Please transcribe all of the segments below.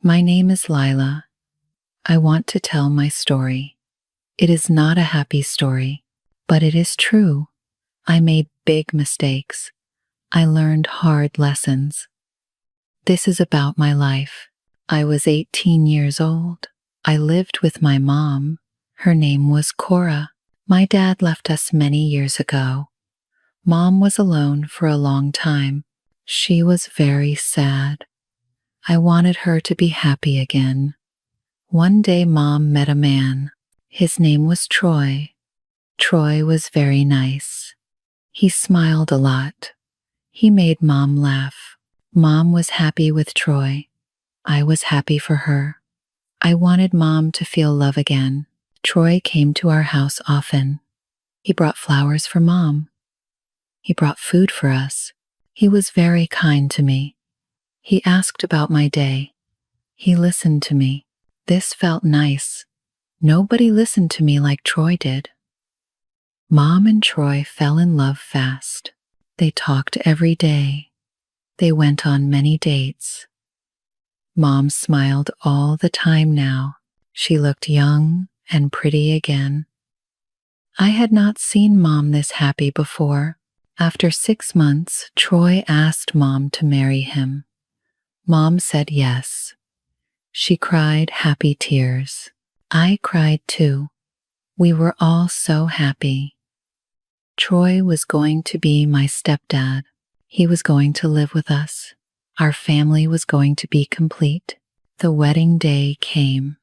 My name is Lila. I want to tell my story. It is not a happy story, but it is true. I made big mistakes. I learned hard lessons. This is about my life. I was 18 years old. I lived with my mom. Her name was Cora. My dad left us many years ago. Mom was alone for a long time. She was very sad. I wanted her to be happy again. One day Mom met a man. His name was Troy. Troy was very nice. He smiled a lot. He made Mom laugh. Mom was happy with Troy. I was happy for her. I wanted Mom to feel love again. Troy came to our house often. He brought flowers for Mom. He brought food for us. He was very kind to me. He asked about my day. He listened to me. This felt nice. Nobody listened to me like Troy did. Mom and Troy fell in love fast. They talked every day. They went on many dates. Mom smiled all the time now. She looked young and pretty again. I had not seen Mom this happy before. After 6 months, Troy asked Mom to marry him. Mom said yes. She cried happy tears. I cried too. We were all so happy. Troy was going to be my stepdad. He was going to live with us. Our family was going to be complete. The wedding day came.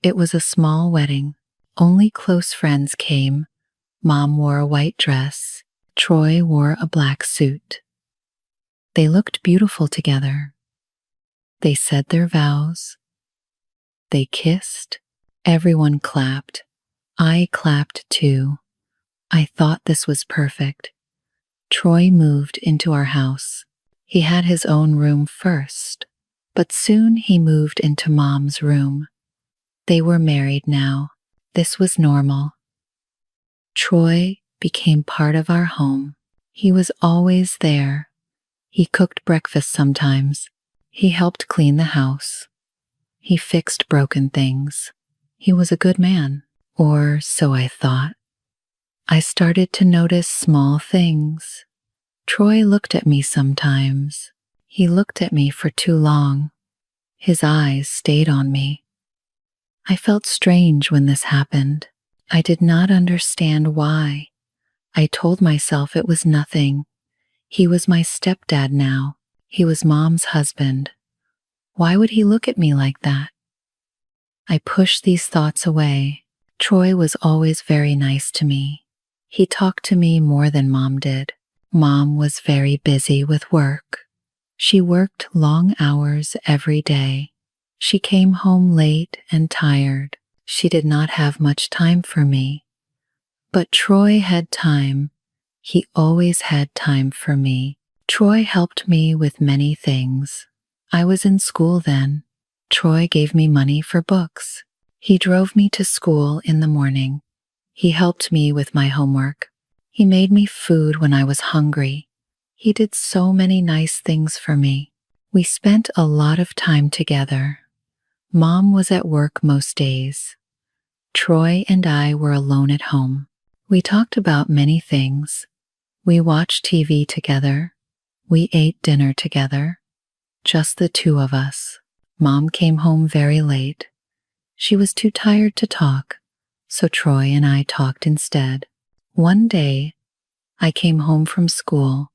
It was a small wedding. Only close friends came. Mom wore a white dress. Troy wore a black suit. They looked beautiful together. They said their vows. They kissed. Everyone clapped. I clapped too. I thought this was perfect. Troy moved into our house. He had his own room first, but soon he moved into Mom's room. They were married now. This was normal. Troy became part of our home. He was always there. He cooked breakfast sometimes. He helped clean the house. He fixed broken things. He was a good man, or so I thought. I started to notice small things. Troy looked at me sometimes. He looked at me for too long. His eyes stayed on me. I felt strange when this happened. I did not understand why. I told myself it was nothing. He was my stepdad now. He was Mom's husband. Why would he look at me like that? I pushed these thoughts away. Troy was always very nice to me. He talked to me more than Mom did. Mom was very busy with work. She worked long hours every day. She came home late and tired. She did not have much time for me. But Troy had time. He always had time for me. Troy helped me with many things. I was in school then. Troy gave me money for books. He drove me to school in the morning. He helped me with my homework. He made me food when I was hungry. He did so many nice things for me. We spent a lot of time together. Mom was at work most days. Troy and I were alone at home. We talked about many things. We watched TV together. We ate dinner together. Just the two of us. Mom came home very late. She was too tired to talk, so Troy and I talked instead. One day, I came home from school.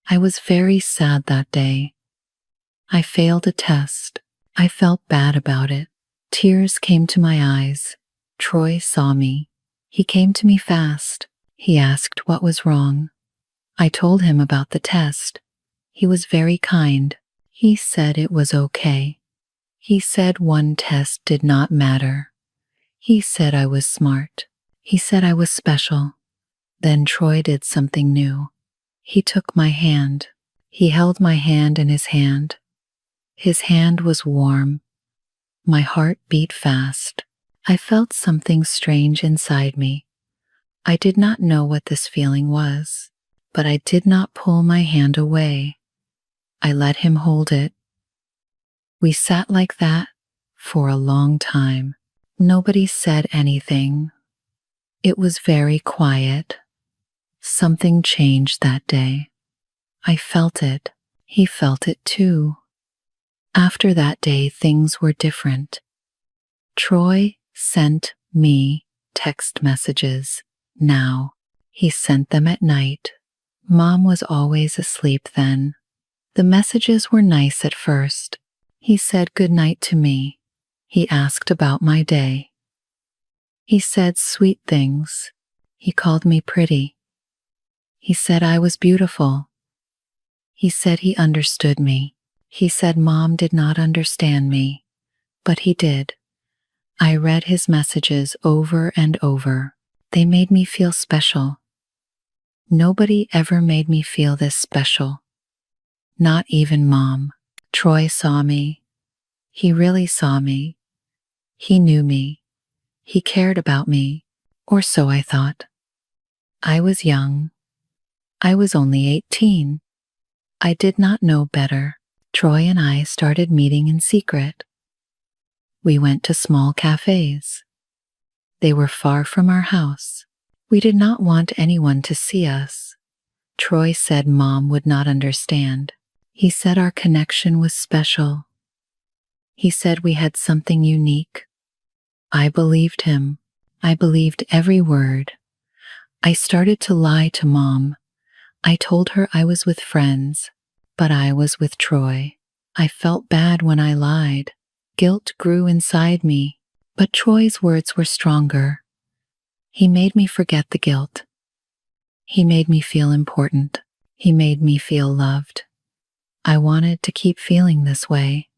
I was very sad that day. I failed a test. I felt bad about it. Tears came to my eyes. Troy saw me. He came to me fast. He asked what was wrong. I told him about the test. He was very kind. He said it was okay. He said one test did not matter. He said I was smart. He said I was special. Then Troy did something new. He took my hand. He held my hand in his hand. His hand was warm. My heart beat fast. I felt something strange inside me. I did not know what this feeling was, but I did not pull my hand away. I let him hold it. We sat like that for a long time. Nobody said anything. It was very quiet. Something changed that day. I felt it. He felt it too. After that day, things were different. Troy sent me text messages. Now, he sent them at night. Mom was always asleep then. The messages were nice at first. He said good night to me. He asked about my day. He said sweet things. He called me pretty. He said I was beautiful. He said he understood me. He said Mom did not understand me, but he did. I read his messages over and over. They made me feel special. Nobody ever made me feel this special. Not even Mom. Troy saw me. He really saw me. He knew me. He cared about me, or so I thought. I was young. I was only 18. I did not know better. Troy and I started meeting in secret. We went to small cafes. They were far from our house. We did not want anyone to see us. Troy said Mom would not understand. He said our connection was special. He said we had something unique. I believed him. I believed every word. I started to lie to Mom. I told her I was with friends, but I was with Troy. I felt bad when I lied. Guilt grew inside me, but Troy's words were stronger. He made me forget the guilt. He made me feel important. He made me feel loved. I wanted to keep feeling this way.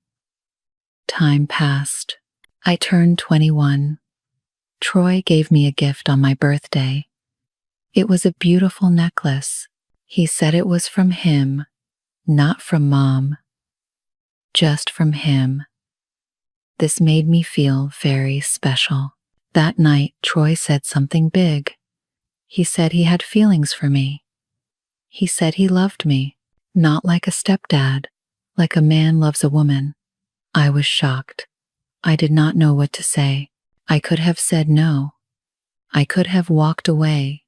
Time passed. I turned 21. Troy gave me a gift on my birthday. It was a beautiful necklace. He said it was from him, not from Mom. Just from him. This made me feel very special. That night, Troy said something big. He said he had feelings for me. He said he loved me, not like a stepdad, like a man loves a woman. I was shocked. I did not know what to say. I could have said no. I could have walked away.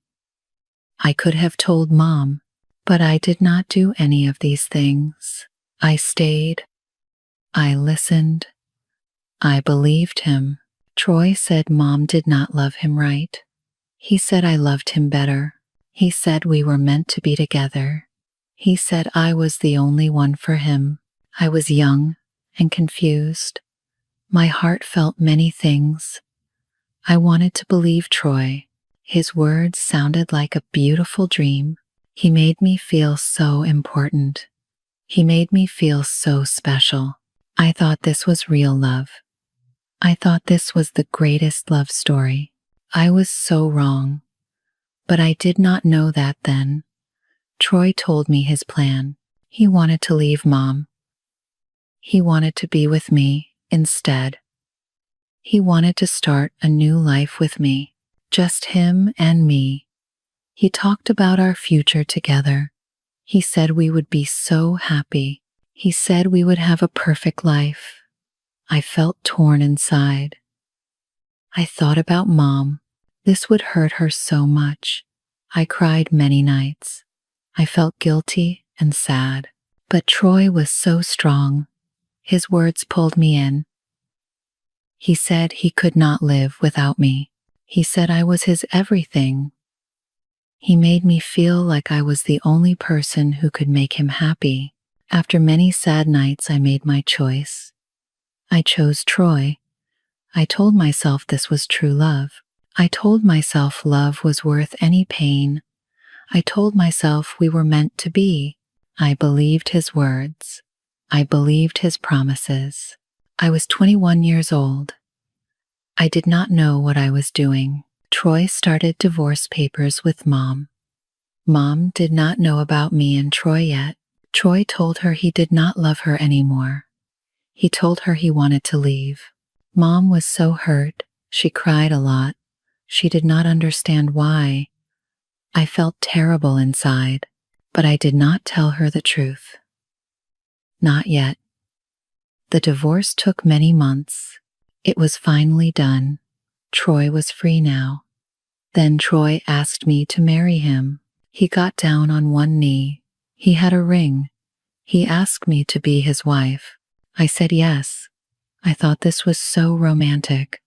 I could have told Mom, but I did not do any of these things. I stayed. I listened. I believed him. Troy said Mom did not love him right. He said I loved him better. He said we were meant to be together. He said I was the only one for him. I was young and confused. My heart felt many things. I wanted to believe Troy. His words sounded like a beautiful dream. He made me feel so important. He made me feel so special. I thought this was real love. I thought this was the greatest love story. I was so wrong. But I did not know that then. Troy told me his plan. He wanted to leave Mom. He wanted to be with me instead. He wanted to start a new life with me, just him and me. He talked about our future together. He said we would be so happy. He said we would have a perfect life. I felt torn inside. I thought about Mom. This would hurt her so much. I cried many nights. I felt guilty and sad. But Troy was so strong. His words pulled me in. He said he could not live without me. He said I was his everything. He made me feel like I was the only person who could make him happy. After many sad nights, I made my choice. I chose Troy. I told myself this was true love. I told myself love was worth any pain. I told myself we were meant to be. I believed his words. I believed his promises. I was 21 years old. I did not know what I was doing. Troy started divorce papers with Mom. Mom did not know about me and Troy yet. Troy told her he did not love her anymore. He told her he wanted to leave. Mom was so hurt. She cried a lot. She did not understand why. I felt terrible inside, but I did not tell her the truth. Not yet. The divorce took many months. It was finally done. Troy was free now. Then Troy asked me to marry him. He got down on one knee. He had a ring. He asked me to be his wife. I said yes. I thought this was so romantic.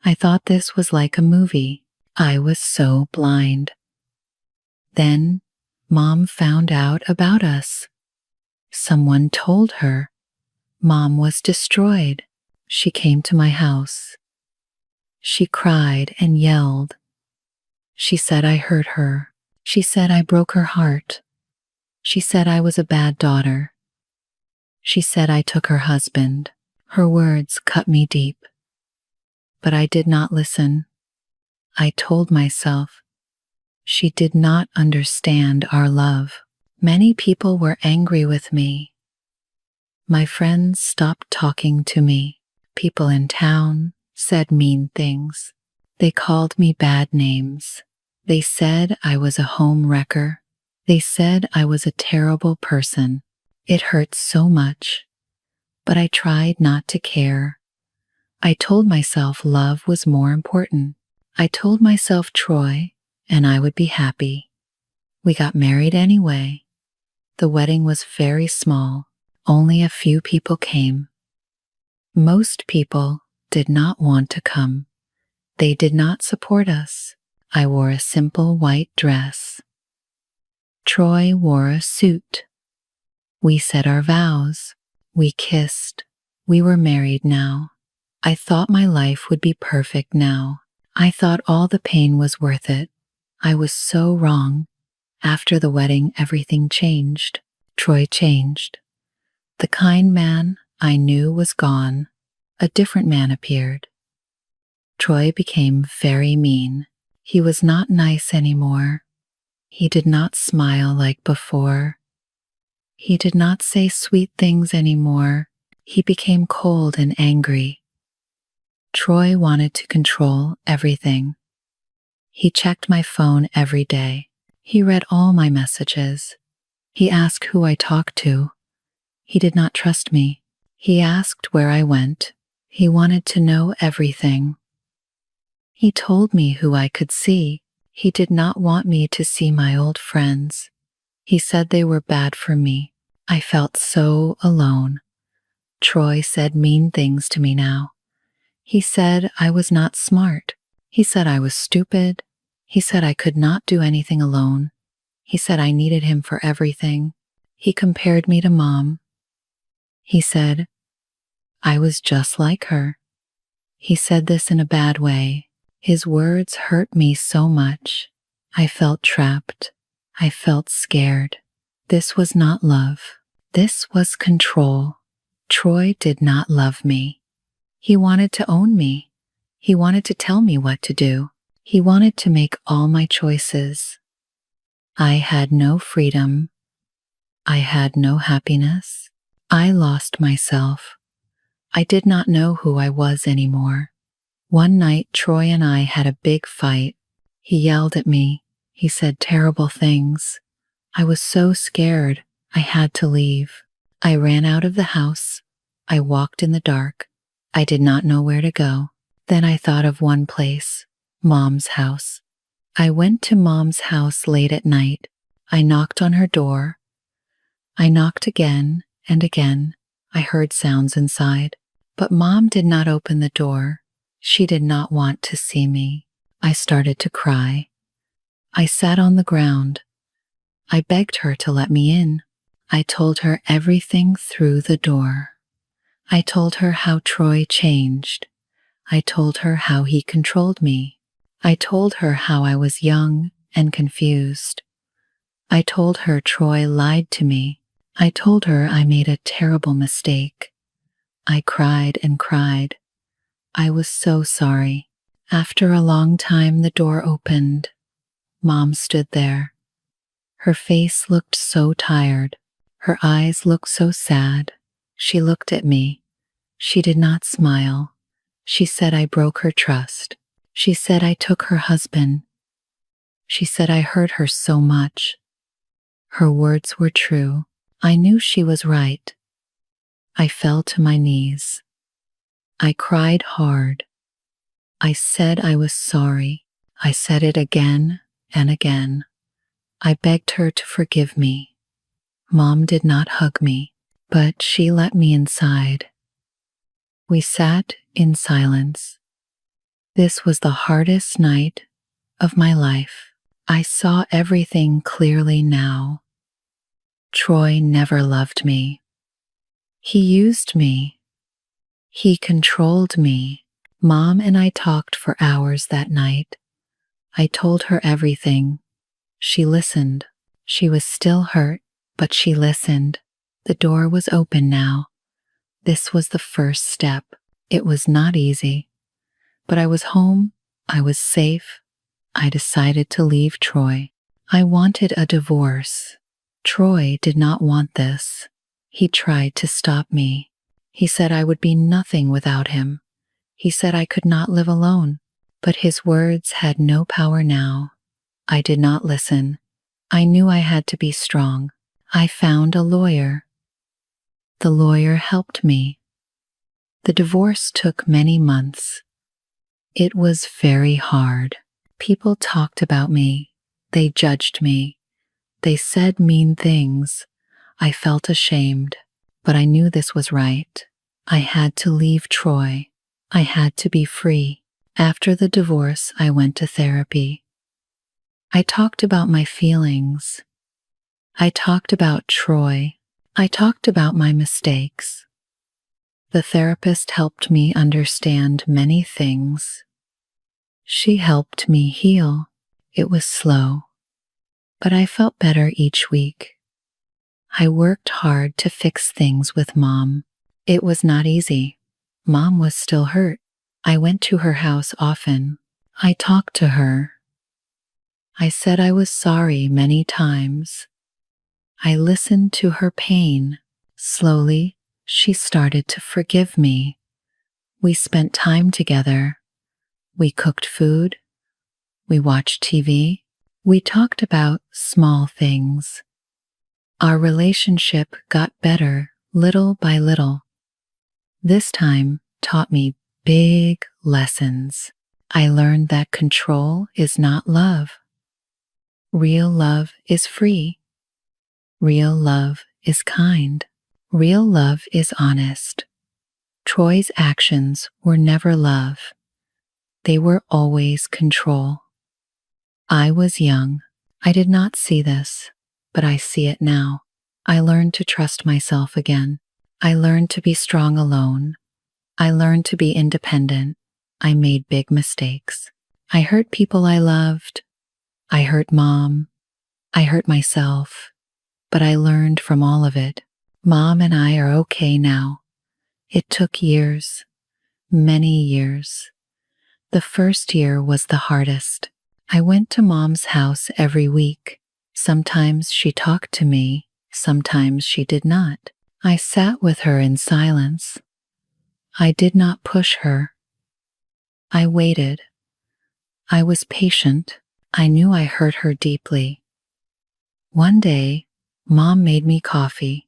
I thought this was like a movie. I was so blind. Then, Mom found out about us. Someone told her. Mom was destroyed. She came to my house. She cried and yelled. She said I hurt her. She said I broke her heart. She said I was a bad daughter. She said I took her husband. Her words cut me deep. But I did not listen. I told myself, she did not understand our love. Many people were angry with me. My friends stopped talking to me. People in town said mean things. They called me bad names. They said I was a home wrecker. They said I was a terrible person. It hurt so much, but I tried not to care. I told myself love was more important. I told myself Troy and I would be happy. We got married anyway. The wedding was very small. Only a few people came. Most people did not want to come. They did not support us. I wore a simple white dress. Troy wore a suit. We said our vows. We kissed. We were married now. I thought my life would be perfect now. I thought all the pain was worth it. I was so wrong. After the wedding, everything changed. Troy changed. The kind man I knew was gone. A different man appeared. Troy became very mean. He was not nice anymore. He did not smile like before. He did not say sweet things anymore. He became cold and angry. Troy wanted to control everything. He checked my phone every day. He read all my messages. He asked who I talked to. He did not trust me. He asked where I went. He wanted to know everything. He told me who I could see. He did not want me to see my old friends. He said they were bad for me. I felt so alone. Troy said mean things to me now. He said I was not smart. He said I was stupid. He said I could not do anything alone. He said I needed him for everything. He compared me to Mom. He said I was just like her. He said this in a bad way. His words hurt me so much. I felt trapped. I felt scared. This was not love. This was control. Troy did not love me. He wanted to own me. He wanted to tell me what to do. He wanted to make all my choices. I had no freedom. I had no happiness. I lost myself. I did not know who I was anymore. One night, Troy and I had a big fight. He yelled at me. He said terrible things. I was so scared. I had to leave. I ran out of the house. I walked in the dark. I did not know where to go. Then I thought of one place, Mom's house. I went to Mom's house late at night. I knocked on her door. I knocked again and again. I heard sounds inside, but Mom did not open the door. She did not want to see me. I started to cry. I sat on the ground. I begged her to let me in. I told her everything through the door. I told her how Troy changed. I told her how he controlled me. I told her how I was young and confused. I told her Troy lied to me. I told her I made a terrible mistake. I cried and cried. I was so sorry. After a long time, the door opened. Mom stood there. Her face looked so tired. Her eyes looked so sad. She looked at me. She did not smile. She said I broke her trust. She said I took her husband. She said I hurt her so much. Her words were true. I knew she was right. I fell to my knees. I cried hard. I said I was sorry. I said it again and again. I begged her to forgive me. Mom did not hug me, but she let me inside. We sat in silence. This was the hardest night of my life. I saw everything clearly now. Troy never loved me. He used me. He controlled me. Mom and I talked for hours that night. I told her everything. She listened. She was still hurt, but she listened. The door was open now. This was the first step. It was not easy, but I was home. I was safe. I decided to leave Troy. I wanted a divorce. Troy did not want this. He tried to stop me. He said I would be nothing without him. He said I could not live alone, but his words had no power now. I did not listen. I knew I had to be strong. I found a lawyer. The lawyer helped me. The divorce took many months. It was very hard. People talked about me. They judged me. They said mean things. I felt ashamed, but I knew this was right. I had to leave Troy. I had to be free. After the divorce, I went to therapy. I talked about my feelings. I talked about Troy. I talked about my mistakes. The therapist helped me understand many things. She helped me heal. It was slow, but I felt better each week. I worked hard to fix things with Mom. It was not easy. Mom was still hurt. I went to her house often. I talked to her. I said I was sorry many times. I listened to her pain. Slowly, she started to forgive me. We spent time together. We cooked food. We watched TV. We talked about small things. Our relationship got better little by little. This time taught me big lessons. I learned that control is not love. Real love is free. Real love is kind. Real love is honest. Troy's actions were never love. They were always control. I was young. I did not see this, but I see it now. I learned to trust myself again. I learned to be strong alone. I learned to be independent. I made big mistakes. I hurt people I loved. I hurt Mom. I hurt myself. But I learned from all of it. Mom and I are okay now. It took years, many years. The first year was the hardest. I went to Mom's house every week. Sometimes she talked to me, sometimes she did not. I sat with her in silence. I did not push her. I waited. I was patient. I knew I hurt her deeply. One day, Mom made me coffee.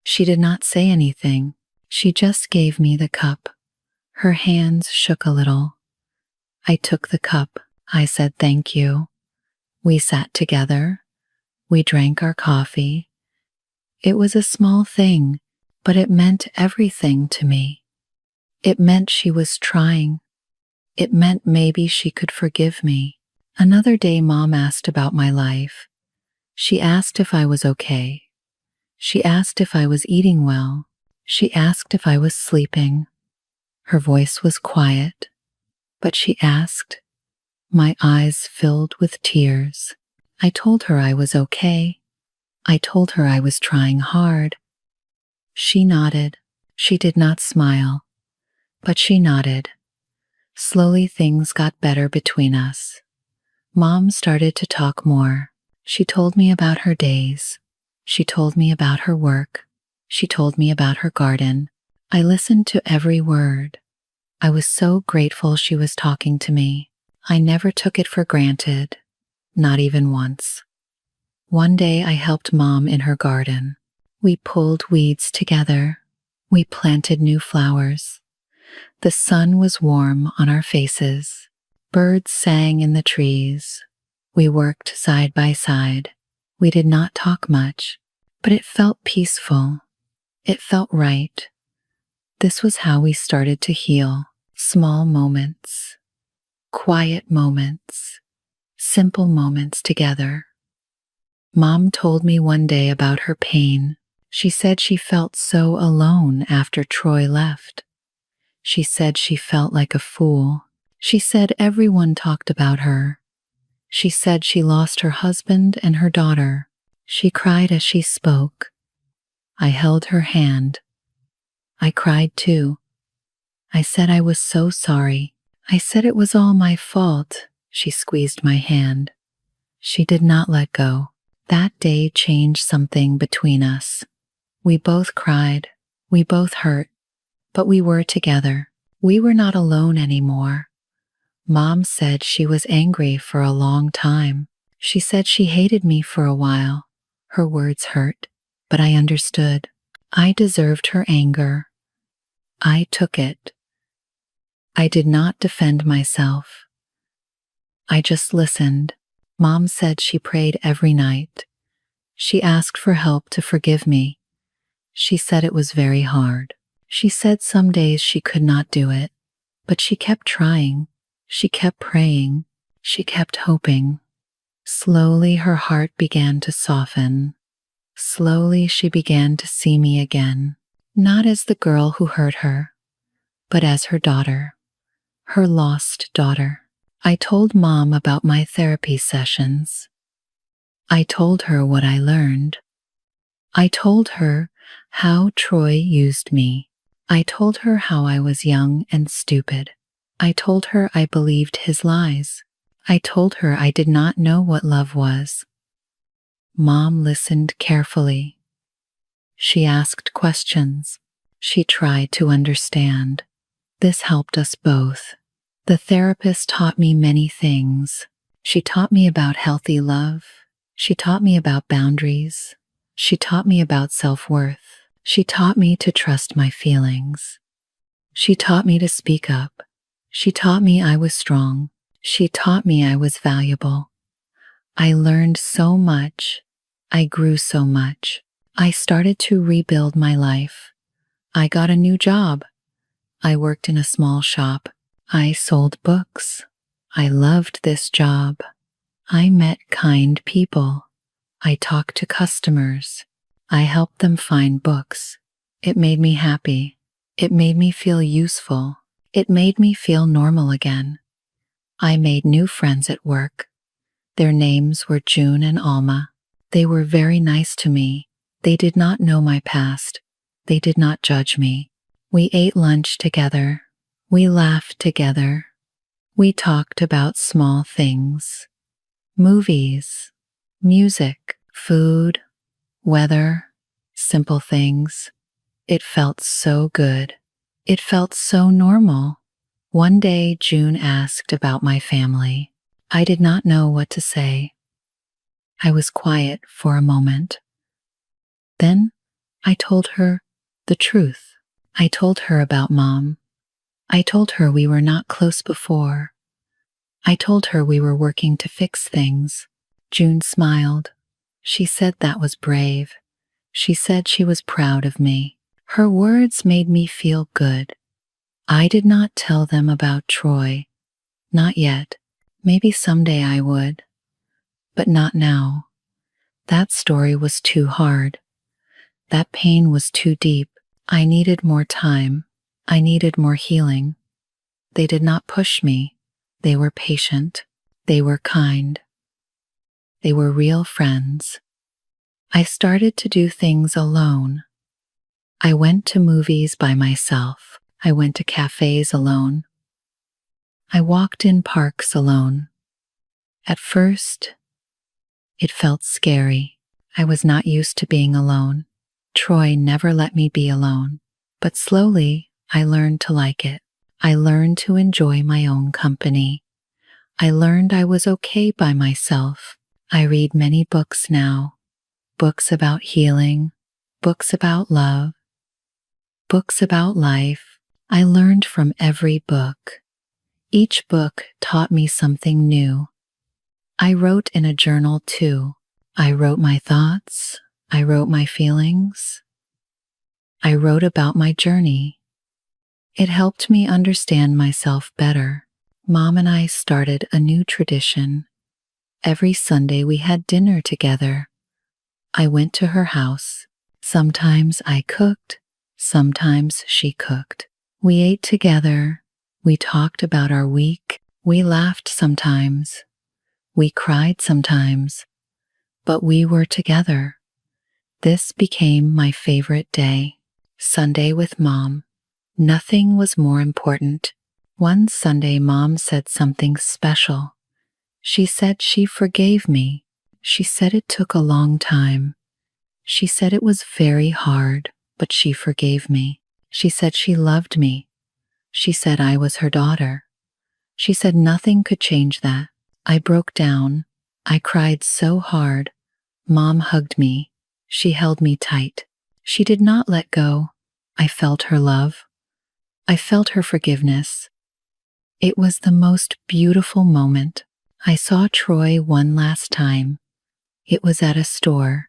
She did not say anything. She just gave me the cup. Her hands shook a little. I took the cup. I said thank you. We sat together. We drank our coffee. It was a small thing, but it meant everything to me. It meant she was trying. It meant maybe she could forgive me. Another day, Mom asked about my life. She asked if I was okay. She asked if I was eating well. She asked if I was sleeping. Her voice was quiet, but she asked. My eyes filled with tears. I told her I was okay. I told her I was trying hard. She nodded. She did not smile, but she nodded. Slowly things got better between us. Mom started to talk more. She told me about her days. She told me about her work. She told me about her garden. I listened to every word. I was so grateful she was talking to me. I never took it for granted, not even once. One day I helped Mom in her garden. We pulled weeds together. We planted new flowers. The sun was warm on our faces. Birds sang in the trees. We worked side by side. We did not talk much, but it felt peaceful. It felt right. This was how we started to heal. Small moments, quiet moments, simple moments together. Mom told me one day about her pain. She said she felt so alone after Troy left. She said she felt like a fool. She said everyone talked about her. She said she lost her husband and her daughter. She cried as she spoke. I held her hand. I cried too. I said I was so sorry. I said it was all my fault. She squeezed my hand. She did not let go. That day changed something between us. We both cried. We both hurt. But we were together. We were not alone anymore. Mom said she was angry for a long time. She said she hated me for a while. Her words hurt, but I understood. I deserved her anger. I took it. I did not defend myself. I just listened. Mom said she prayed every night. She asked for help to forgive me. She said it was very hard. She said some days she could not do it, but she kept trying. She kept praying. She kept hoping. Slowly her heart began to soften. Slowly she began to see me again, not as the girl who hurt her, but as her daughter, her lost daughter. I told Mom about my therapy sessions. I told her what I learned. I told her how Troy used me. I told her how I was young and stupid. I told her I believed his lies. I told her I did not know what love was. Mom listened carefully. She asked questions. She tried to understand. This helped us both. The therapist taught me many things. She taught me about healthy love. She taught me about boundaries. She taught me about self-worth. She taught me to trust my feelings. She taught me to speak up. She taught me I was strong. She taught me I was valuable. I learned so much. I grew so much. I started to rebuild my life. I got a new job. I worked in a small shop. I sold books. I loved this job. I met kind people. I talked to customers. I helped them find books. It made me happy. It made me feel useful. It made me feel normal again. I made new friends at work. Their names were June and Alma. They were very nice to me. They did not know my past. They did not judge me. We ate lunch together. We laughed together. We talked about small things. Movies, music, food, weather, simple things. It felt so good. It felt so normal. One day, June asked about my family. I did not know what to say. I was quiet for a moment. Then I told her the truth. I told her about Mom. I told her we were not close before. I told her we were working to fix things. June smiled. She said that was brave. She said she was proud of me. Her words made me feel good. I did not tell them about Troy. Not yet. Maybe someday I would. But not now. That story was too hard. That pain was too deep. I needed more time. I needed more healing. They did not push me. They were patient. They were kind. They were real friends. I started to do things alone. I went to movies by myself. I went to cafes alone. I walked in parks alone. At first, it felt scary. I was not used to being alone. Troy never let me be alone. But slowly, I learned to like it. I learned to enjoy my own company. I learned I was okay by myself. I read many books now. Books about healing. Books about love. books about life. I learned from every book. Each book taught me something new. I wrote in a journal too. I wrote my thoughts. I wrote my feelings. I wrote about my journey. It helped me understand myself better. Mom and I started a new tradition. Every Sunday we had dinner together. I went to her house. Sometimes I cooked, sometimes she cooked. We ate together. We talked about our week. We laughed sometimes. We cried sometimes. But we were together. This became my favorite day. Sunday with Mom. Nothing was more important. One Sunday, Mom said something special. She said she forgave me. She said it took a long time. She said it was very hard, but she forgave me. She said she loved me. She said I was her daughter. She said nothing could change that. I broke down. I cried so hard. Mom hugged me. She held me tight. She did not let go. I felt her love. I felt her forgiveness. It was the most beautiful moment. I saw Troy one last time. It was at a store.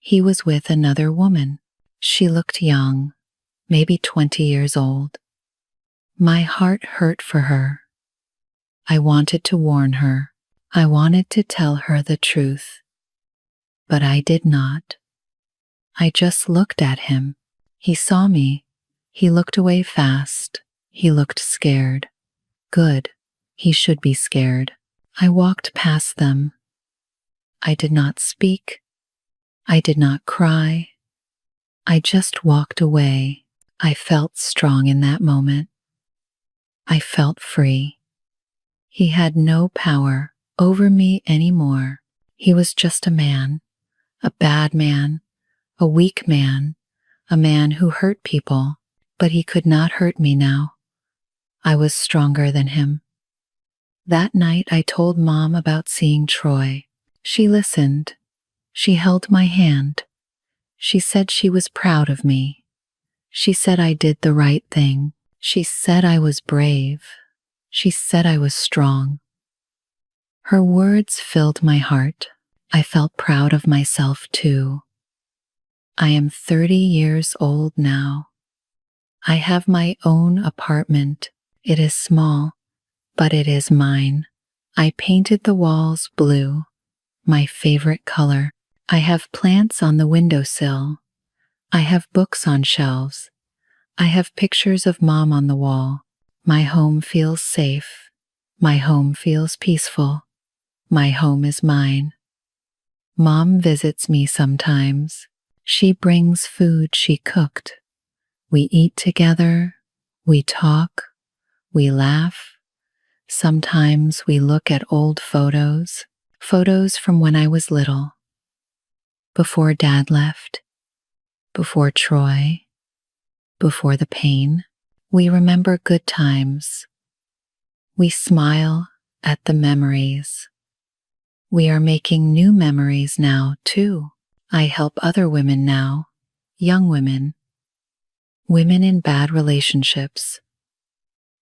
He was with another woman. She looked young, maybe 20 years old. My heart hurt for her. I wanted to warn her. I wanted to tell her the truth. But I did not. I just looked at him. He saw me. He looked away fast. He looked scared. Good. He should be scared. I walked past them. I did not speak. I did not cry. I just walked away. I felt strong in that moment. I felt free. He had no power over me anymore. He was just a man, a bad man, a weak man, a man who hurt people, but he could not hurt me now. I was stronger than him. That night I told Mom about seeing Troy. She listened. She held my hand. She said she was proud of me. She said I did the right thing. She said I was brave. She said I was strong. Her words filled my heart. I felt proud of myself too. I am 30 years old now. I have my own apartment. It is small, but it is mine. I painted the walls blue, my favorite color. I have plants on the windowsill. I have books on shelves. I have pictures of Mom on the wall. My home feels safe. My home feels peaceful. My home is mine. Mom visits me sometimes. She brings food she cooked. We eat together. We talk. We laugh. Sometimes we look at old photos from when I was little. Before Dad left. Before Troy. Before the pain. We remember good times. We smile at the memories. We are making new memories now, too. I help other women now, young women, women in bad relationships.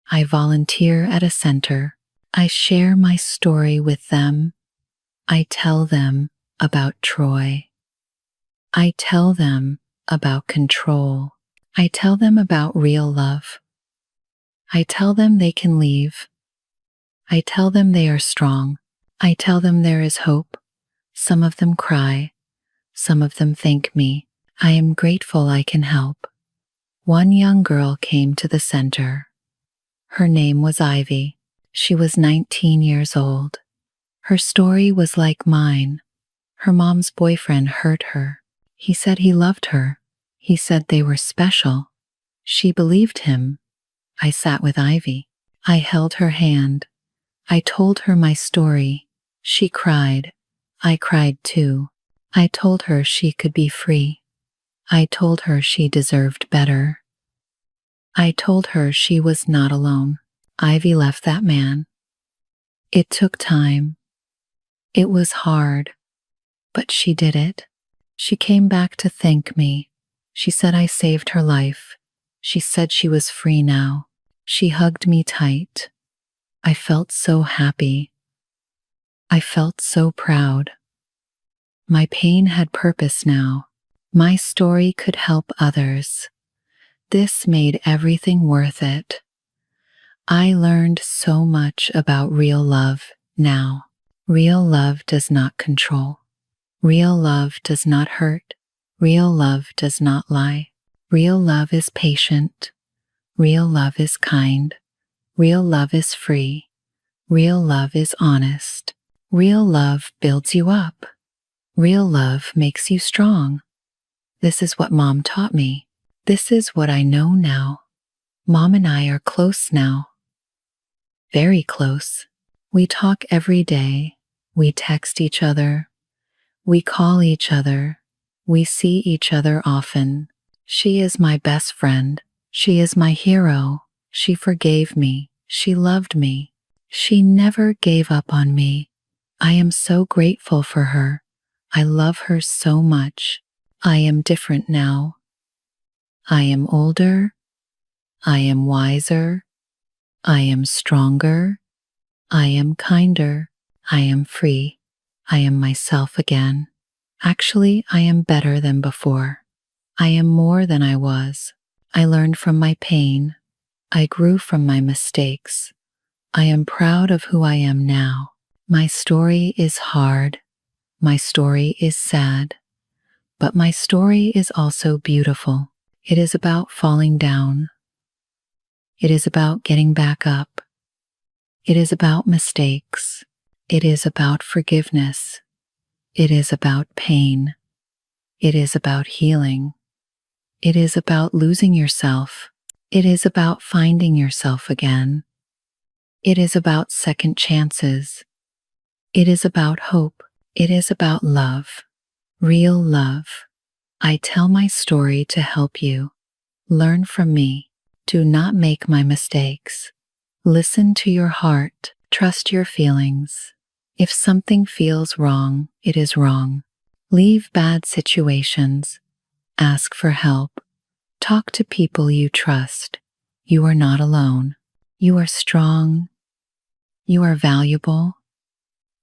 I volunteer at a center. I share my story with them. I tell them about Troy. I tell them about control. I tell them about real love. I tell them they can leave. I tell them they are strong. I tell them there is hope. Some of them cry. Some of them thank me. I am grateful I can help. One young girl came to the center. Her name was Ivy. She was 19 years old. Her story was like mine. Her mom's boyfriend hurt her. He said he loved her. He said they were special. She believed him. I sat with Ivy. I held her hand. I told her my story. She cried. I cried too. I told her she could be free. I told her she deserved better. I told her she was not alone. Ivy left that man. It took time. It was hard, but she did it. She came back to thank me. She said I saved her life. She said she was free now. She hugged me tight. I felt so happy. I felt so proud. My pain had purpose now. My story could help others. This made everything worth it. I learned so much about real love now. Real love does not control. Real love does not hurt. Real love does not lie. Real love is patient. Real love is kind. Real love is free. Real love is honest. Real love builds you up. Real love makes you strong. This is what Mom taught me. This is what I know now. Mom and I are close now. Very close. We talk every day. We text each other. We call each other. We see each other often. She is my best friend. She is my hero. She forgave me. She loved me. She never gave up on me. I am so grateful for her. I love her so much. I am different now. I am older. I am wiser. I am stronger. I am kinder. I am free. I am myself again. Actually, I am better than before. I am more than I was. I learned from my pain. I grew from my mistakes. I am proud of who I am now. My story is hard. My story is sad. But my story is also beautiful. It is about falling down. It is about getting back up. It is about mistakes. It is about forgiveness. It is about pain. It is about healing. It is about losing yourself. It is about finding yourself again. It is about second chances. It is about hope. It is about love. Real love. I tell my story to help you. Learn from me. Do not make my mistakes. Listen to your heart. Trust your feelings. If something feels wrong, it is wrong. Leave bad situations. Ask for help. Talk to people you trust. You are not alone. You are strong. You are valuable.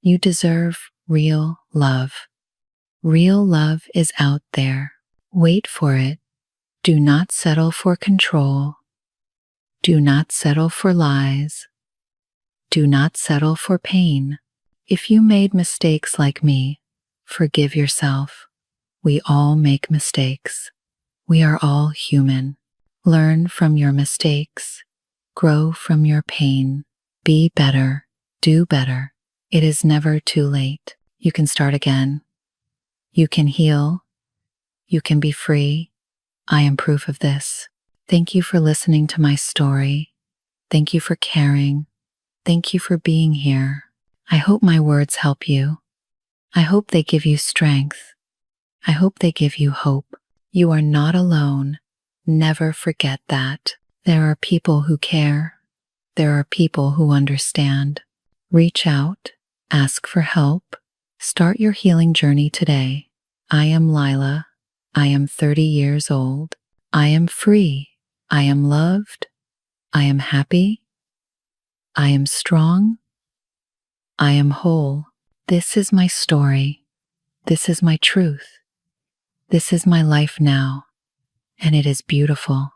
You deserve real love. Real love is out there. Wait for it. Do not settle for control. Do not settle for lies. Do not settle for pain. If you made mistakes like me, forgive yourself. We all make mistakes. We are all human. Learn from your mistakes. Grow from your pain. Be better. Do better. It is never too late. You can start again. You can heal. You can be free. I am proof of this. Thank you for listening to my story. Thank you for caring. Thank you for being here. I hope my words help you. I hope they give you strength. I hope they give you hope. You are not alone. Never forget that. There are people who care. There are people who understand. Reach out. Ask for help. Start your healing journey today. I am Lila. I am 30 years old. I am free. I am loved. I am happy. I am strong. I am whole. This is my story. This is my truth. This is my life now, and it is beautiful.